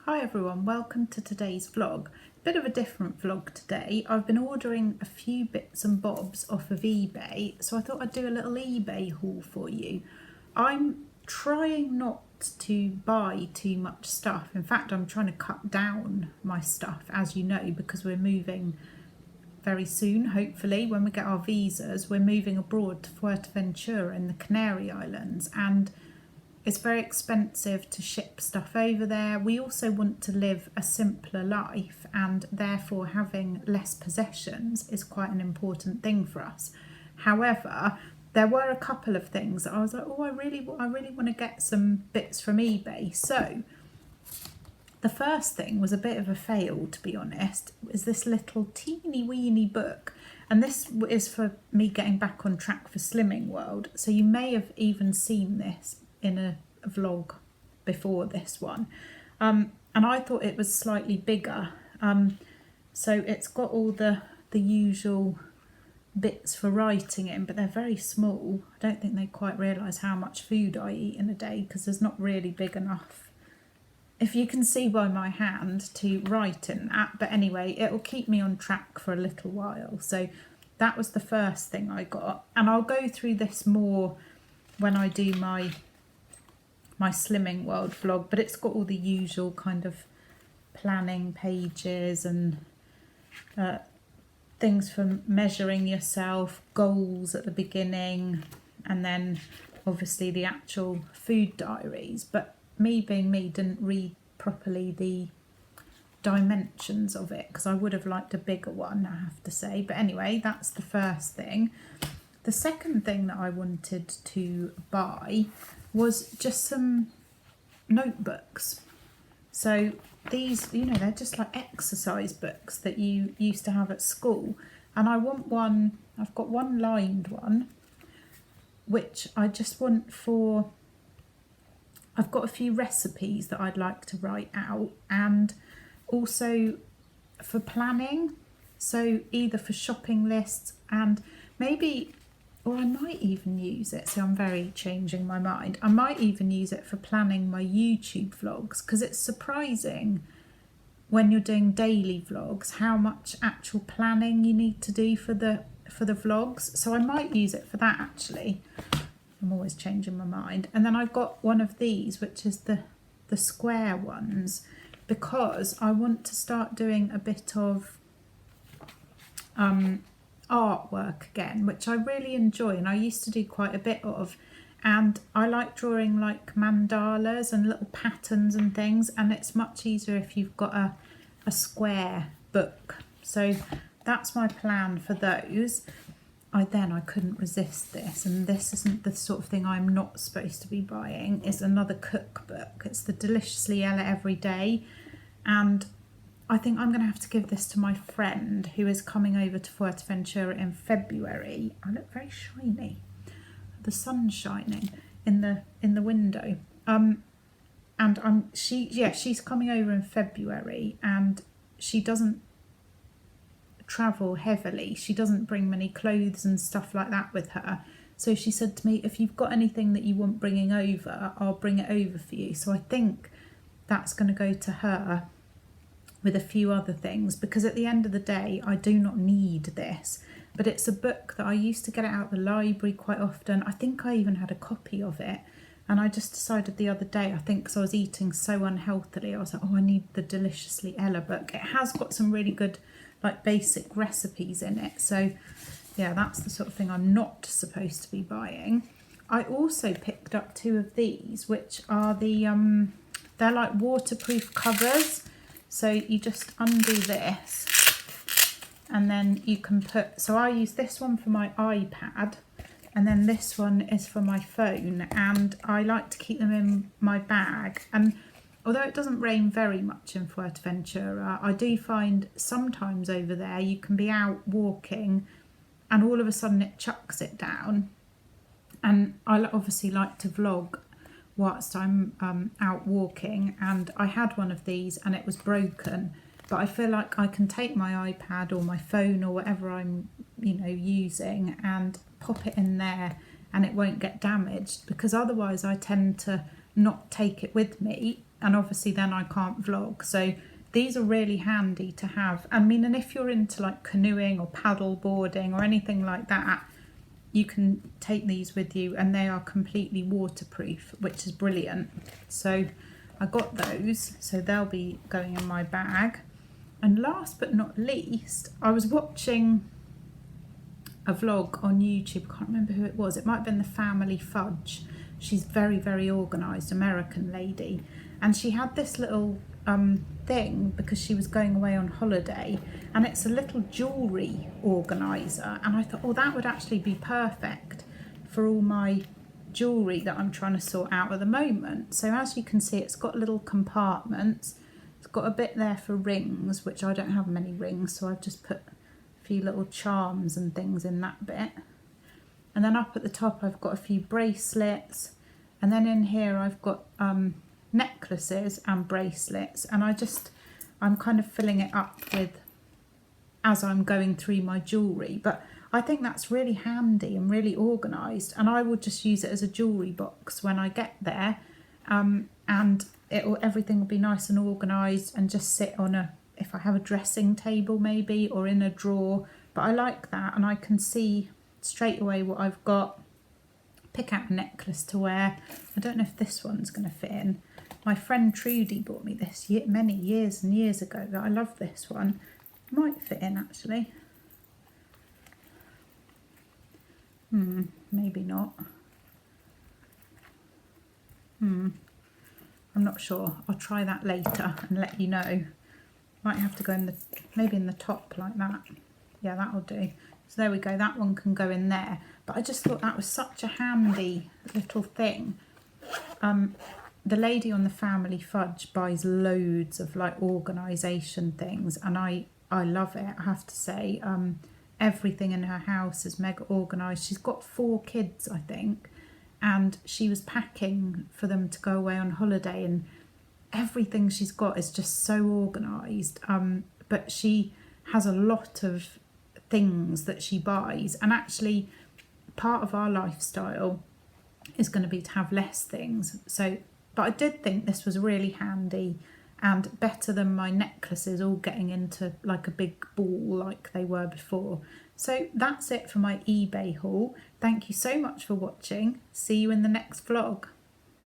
Hi everyone, welcome to today's vlog. Bit of a different vlog today. I've been ordering a few bits and bobs off of eBay, so I thought I'd do a little eBay haul for you. I'm trying not to buy too much stuff. In fact, I'm trying to cut down my stuff, as you know, because we're moving very soon, hopefully, when we get our visas. We're moving abroad to Fuerteventura in the Canary Islands, and it's very expensive to ship stuff over there. We also want to live a simpler life, and therefore having less possessions is quite an important thing for us. However, there were a couple of things that I was like, oh, I really want to get some bits from eBay. So the first thing was a bit of a fail, to be honest. It was this little teeny weeny book. And this is for me getting back on track for Slimming World. So you may have even seen this in a vlog before this one. And I thought it was slightly bigger. So it's got all the usual bits for writing in, but they're very small. I don't think they quite realise how much food I eat in a day, because there's not really big enough, if you can see by my hand, to write in that. But anyway, it'll keep me on track for a little while. So that was the first thing I got, and I'll go through this more when I do my Slimming World vlog. But it's got all the usual kind of planning pages and things for measuring yourself, goals at the beginning, and then obviously the actual food diaries. But me being me, didn't read properly the dimensions of it, because I would have liked a bigger one, I have to say. But anyway, that's the first thing. The second thing that I wanted to buy was just some notebooks. So these, you know, they're just like exercise books that you used to have at school. And I want one, I've got one lined one, which I just want for, I've got a few recipes that I'd like to write out, and also for planning. So either for shopping lists, and maybe, or I might even use it, so I'm very changing my mind, I might even use it for planning my YouTube vlogs, because it's surprising when you're doing daily vlogs how much actual planning you need to do for the vlogs. So I might use it for that, actually. I'm always changing my mind. And then I've got one of these, which is the square ones, because I want to start doing a bit of artwork again, which I really enjoy, and I used to do quite a bit of. And I like drawing like mandalas and little patterns and things, and it's much easier if you've got a square book. So that's my plan for those. I couldn't resist this, and this isn't the sort of thing I'm not supposed to be buying. It's another cookbook. It's the Deliciously Ella Everyday, and I think I'm going to have to give this to my friend who is coming over to Fuerteventura in February. I look very shiny. The sun's shining in the window. She's coming over in February, and she doesn't travel heavily. She doesn't bring many clothes and stuff like that with her. So she said to me, if you've got anything that you want bringing over, I'll bring it over for you. So I think that's going to go to her with a few other things, because at the end of the day, I do not need this. But it's a book that I used to get it out of the library quite often. I think I even had a copy of it. And I just decided the other day, I think because I was eating so unhealthily, I was like, oh, I need the Deliciously Ella book. It has got some really good, like, basic recipes in it. So yeah, that's the sort of thing I'm not supposed to be buying. I also picked up two of these, which are they're like waterproof covers. So you just undo this, and then you can put, so I use this one for my iPad, and then this one is for my phone, and I like to keep them in my bag. And although it doesn't rain very much in Fuerteventura, I do find sometimes over there you can be out walking and all of a sudden it chucks it down. And I obviously like to vlog whilst I'm out walking, and I had one of these and it was broken, but I feel like I can take my iPad or my phone or whatever I'm using and pop it in there and it won't get damaged, because otherwise I tend to not take it with me and obviously then I can't vlog. So these are really handy to have. I mean, and if you're into like canoeing or paddle boarding or anything like that, you can take these with you, and they are completely waterproof, which is brilliant. So I got those, so they'll be going in my bag. And last but not least, I was watching a vlog on YouTube. I can't remember who it was. It might have been the Family Fudge. She's very, very organised, American lady. And she had this little thing because she was going away on holiday, and it's a little jewellery organiser. And I thought, oh, that would actually be perfect for all my jewellery that I'm trying to sort out at the moment. So as you can see, it's got little compartments. It's got a bit there for rings, which I don't have many rings, so I've just put a few little charms and things in that bit. And then up at the top I've got a few bracelets, and then in here I've got necklaces and bracelets, and I'm kind of filling it up with as I'm going through my jewellery. But I think that's really handy and really organised, and I will just use it as a jewellery box when I get there, and everything will be nice and organised and just sit on if I have a dressing table maybe, or in a drawer. But I like that, and I can see straight away what I've got, pick out a necklace to wear. I don't know if this one's going to fit in. My friend Trudy bought me this many years and years ago. I love this one. Might fit in actually. Maybe not. I'm not sure. I'll try that later and let you know. Might have to go maybe in the top like that. Yeah, that'll do. So there we go, that one can go in there. But I just thought that was such a handy little thing. The lady on the Family Fudge buys loads of like organisation things, and I love it, I have to say. Everything in her house is mega organised. She's got 4 kids, I think, and she was packing for them to go away on holiday, and everything she's got is just so organised. But she has a lot of things that she buys, and actually part of our lifestyle is going to be to have less things. So, but I did think this was really handy and better than my necklaces all getting into like a big ball like they were before. So that's it for my eBay haul. Thank you so much for watching. See you in the next vlog.